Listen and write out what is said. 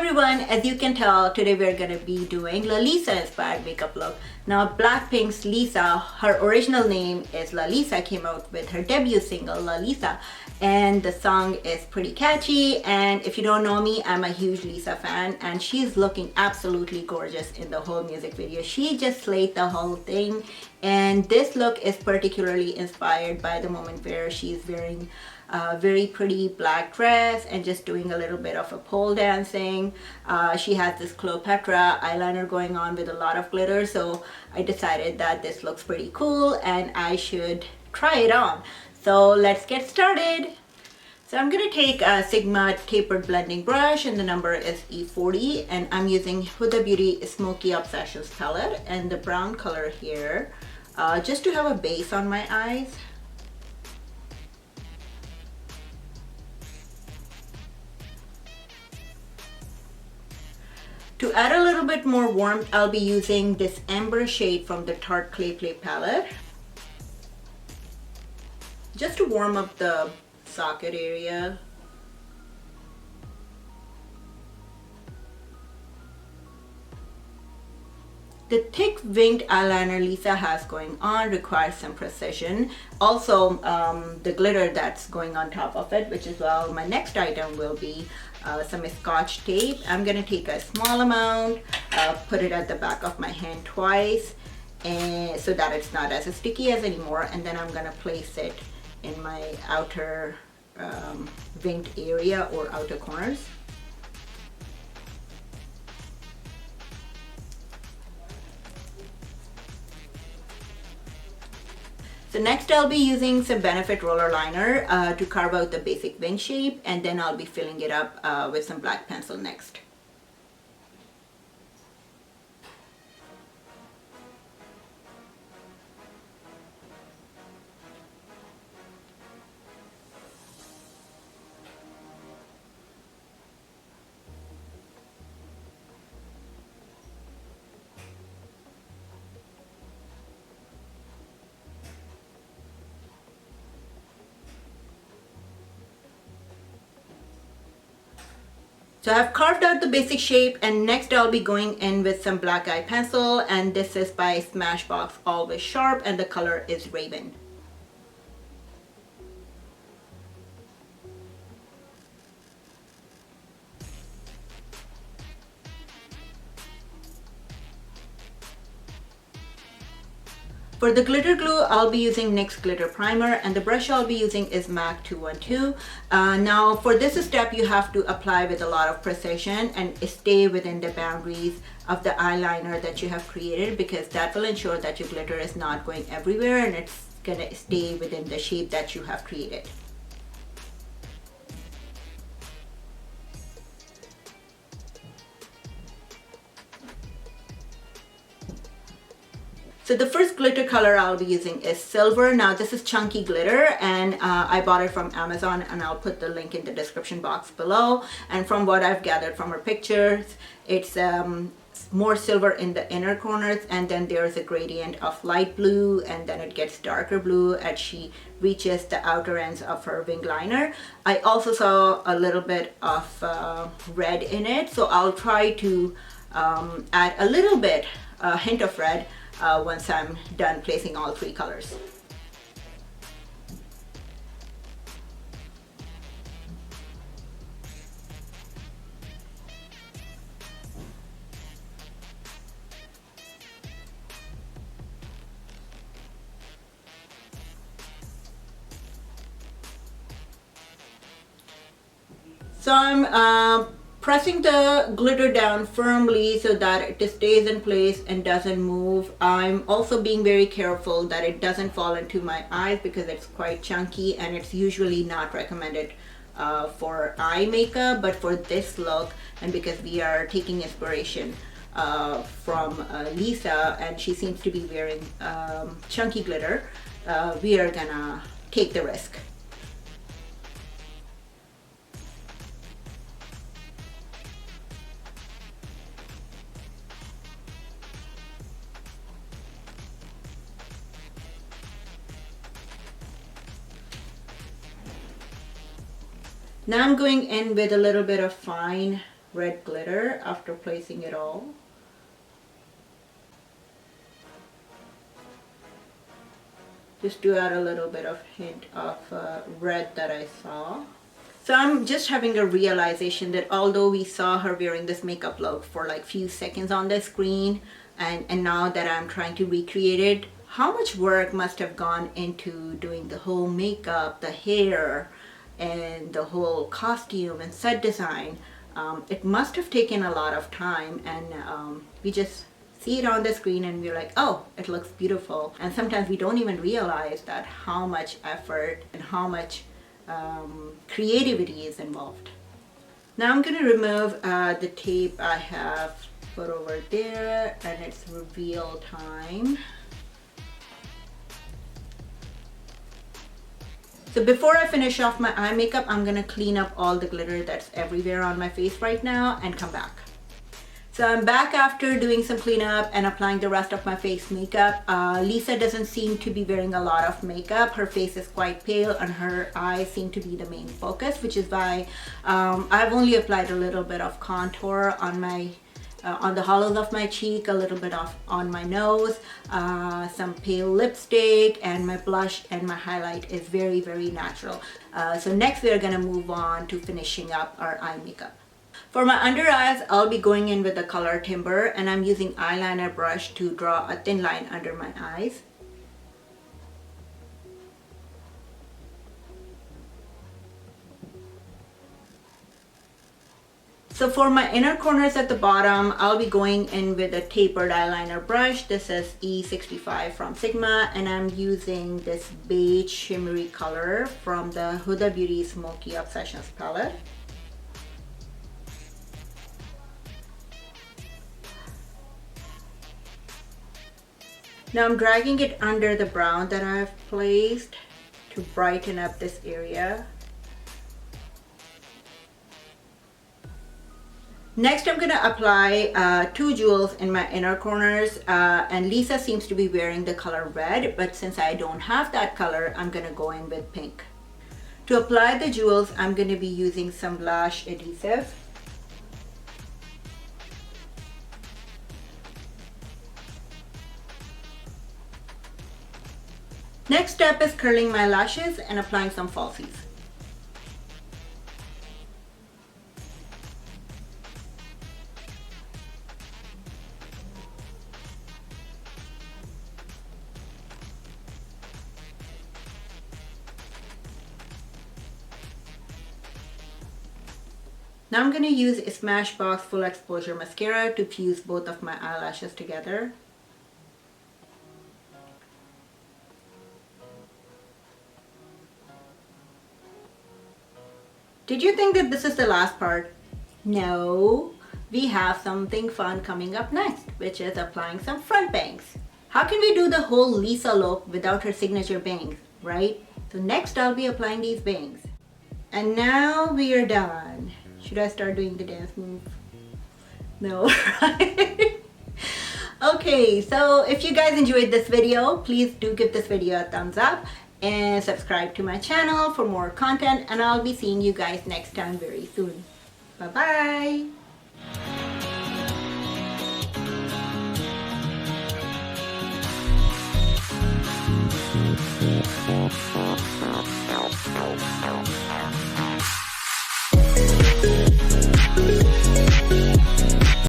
everyone, as you can tell, today we're going to be doing Lalisa inspired makeup look. Now Blackpink's Lisa, her original name is Lalisa, came out with her debut single Lalisa, and the song is pretty catchy. And if you don't know me, I'm a huge Lisa fan, and she's looking absolutely gorgeous in the whole music video. She just slayed the whole thing, and this look is particularly inspired by the moment where she's wearing a very pretty black dress and just doing a little bit of a pole dancing. She has this Cleopatra eyeliner going on with a lot of glitter, so I decided that this looks pretty cool and I should try it on. So let's get started. So I'm going to take a Sigma tapered blending brush, and the number is E40, and I'm using HudaBeauty Smokey Obsessions palette and the brown color here, just to have a base on my eyes. To add a little bit more warmth, I'll be using this Ember shade from the Tarte Clay palette, just to warm up the socket area. The thick winged eyeliner Lisa has going on requires some precision. Also, the glitter that's going on top of it, which is, well, my next item will be some Scotch tape. I'm going to take a small amount, put it at the back of my hand twice, and so that it's not as sticky as anymore, and then I'm going to place it in my outer winged area or outer corners. So next I'll be using some Benefit roller liner to carve out the basic wing shape, and then I'll be filling it up with some black pencil next. So I've carved out the basic shape, and next I'll be going in with some black eye pencil, and this is by Smashbox Always Sharp, and the color is Raven. For the glitter glue, I'll be using NYX glitter primer, and the brush I'll be using is MAC 212. Now for this step, you have to apply with a lot of precision and stay within the boundaries of the eyeliner that you have created, because that will ensure that your glitter is not going everywhere and it's gonna stay within the shape that you have created. So the first glitter color I'll be using is silver. Now this is chunky glitter, and I bought it from Amazon, and I'll put the link in the description box below. And from what I've gathered from her pictures, it's more silver in the inner corners, and then there's a gradient of light blue, and then it gets darker blue as she reaches the outer ends of her wing liner. I also saw a little bit of red in it, so I'll try to add a little bit, a hint of red, once I'm done placing all three colors. So I'm pressing the glitter down firmly so that it stays in place and doesn't move. I'm also being very careful that it doesn't fall into my eyes, because it's quite chunky and it's usually not recommended for eye makeup, but for this look, and because we are taking inspiration from Lisa, and she seems to be wearing chunky glitter, we are gonna take the risk. Now I'm going in with a little bit of fine red glitter after placing it all. Just to add a little bit of hint of red that I saw. So I'm just having a realization that although we saw her wearing this makeup look for like few seconds on the screen, and now that I'm trying to recreate it, how much work must have gone into doing the whole makeup, the hair, and the whole costume and set design. It must have taken a lot of time, and we just see it on the screen and we're like, oh, it looks beautiful. And sometimes we don't even realize that how much effort and how much creativity is involved. Now I'm going to remove the tape I have put over there, and it's reveal time. So before I finish off my eye makeup, I'm going to clean up all the glitter that's everywhere on my face right now and come back. So I'm back after doing some cleanup and applying the rest of my face makeup. Lisa doesn't seem to be wearing a lot of makeup. Her face is quite pale and her eyes seem to be the main focus, which is why I've only applied a little bit of contour on my on the hollows of my cheek, a little bit of on my nose, some pale lipstick, and my blush and my highlight is very, very natural. So next we are going to move on to finishing up our eye makeup. For my under eyes, I'll be going in with the color Timber, and I'm using eyeliner brush to draw a thin line under my eyes. So for my inner corners at the bottom, I'll be going in with a tapered eyeliner brush. This is E65 from Sigma, and I'm using this beige shimmery color from the HudaBeauty Smokey Obsessions palette. Now I'm dragging it under the brown that I've placed to brighten up this area. Next I'm going to apply two jewels in my inner corners, and Lisa seems to be wearing the color red, but since I don't have that color, I'm going to go in with pink. To apply the jewels, I'm going to be using some lash adhesive. Next step is curling my lashes and applying some falsies. Now I'm going to use a Smashbox Full Exposure Mascara to fuse both of my eyelashes together. Did you think that this is the last part? No, we have something fun coming up next, which is applying some front bangs. How can we do the whole Lisa look without her signature bangs, right? So next I'll be applying these bangs. And now we are done. Should I start doing the dance move? No, right? Okay, so if you guys enjoyed this video, please do give this video a thumbs up and subscribe to my channel for more content, and I'll be seeing you guys next time very soon. Bye bye.